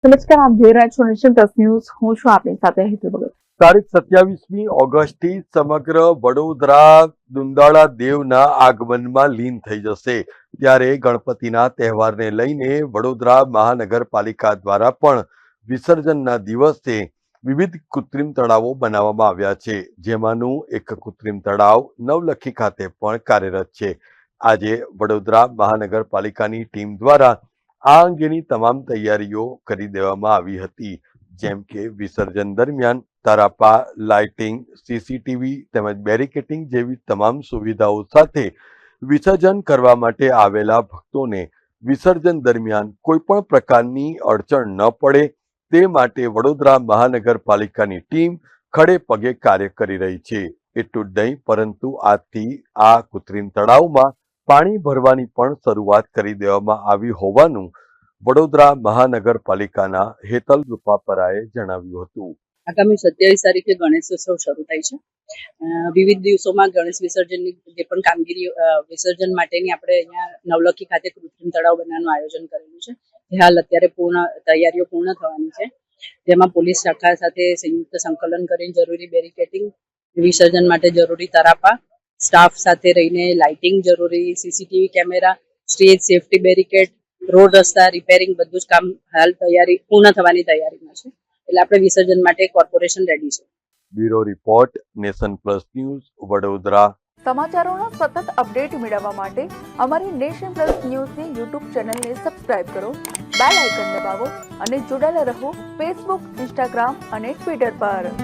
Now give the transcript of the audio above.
નમસ્કાર, આપ જોઈ રહ્યા છો નેશન પ્લસ ન્યૂઝ. હું છું આપની સાથે હેતુ ભગત. તારીખ 27મી ઓગસ્ટથી સમગ્ર વડોદરા દુંદાળા દેવના આગમનમાં લીન થઈ જશે. ત્યારે ગણપતિના તહેવારને લઈને વડોદરા મહાનગરપાલિકા દ્વારા પણ વિસર્જનના દિવસે વિવિધ કૃત્રિમ તળાવો બનાવવામાં આવ્યા છે. જેમાંનું એક કૃત્રિમ તળાવ નવલખી ખાતે પણ કાર્યરત છે. આજે વડોદરા મહાનગરપાલિકાની ટીમ દ્વારા આ અંગેની તમામ તૈયારીઓ કરી દેવામાં આવી હતી. જેમ કે વિસર્જન દરમિયાન તારાપા, લાઇટિંગ, સીસીટીવી તેમજ બેરિકેટિંગ જેવી તમામ સુવિધાઓ સાથે વિસર્જન કરવા માટે આવેલા ભક્તોને વિસર્જન દરમિયાન કોઈ પણ પ્રકારની અડચણ ન પડે તે માટે વડોદરા મહાનગરપાલિકાની ટીમ ખડે પગે કાર્ય કરી રહી છે. એટલું જ નહીં, પરંતુ આજથી આ કૃત્રિમ તળાવમાં પાણી ભરવાની પણ શરૂઆત કરી દેવામાં આવી હોવાનું વડોદરા મહાનગરપાલિકાના હેતલ રૂપાપરાએ જણાવ્યું હતું. આગામી 27 તારીખે ગણેશોત્સવ શરૂ થાય છે. વિવિધ દિવસોમાં ગણેશ વિસર્જનની જે પણ કામગીરી વિસર્જન માટેની આપણે અહીંયા નવલખી ખાતે કૃત્રિમ તળાવ બનાવવાનું આયોજન કરેલું છે. હાલ અત્યારે તૈયારીઓ પૂર્ણ થવાની છે. જેમાં પોલીસ શાખા સાથે સંયુક્ત સંકલન કરીને જરૂરી બેરિકેટિંગ, વિસર્જન માટે જરૂરી તરાપા, સ્ટાફ સાથે રહીને લાઇટિંગ, જરૂરી CCTV camera, stage safety barricade, road રસ્તા રિપેરિંગ બધું જ કામ હાલ પૂર્ણ થવાની તૈયારીમાં છે. એટલે આપણે વિસર્જન માટે કોર્પોરેશન રેડી છે. Bureau report, Nation Plus News, Vadodara. સમાચારોના સતત અપડેટ મેળવવા માટે અમારી નેશન પ્લસ ન્યૂઝની યુટ્યુબ ચેનલને સબસ્ક્રાઇબ કરો, બેલ આઇકન દબાવો અને જોડાયેલા રહો ફેસબુક, ઇન્સ્ટાગ્રામ અને ટ્વિટર પર.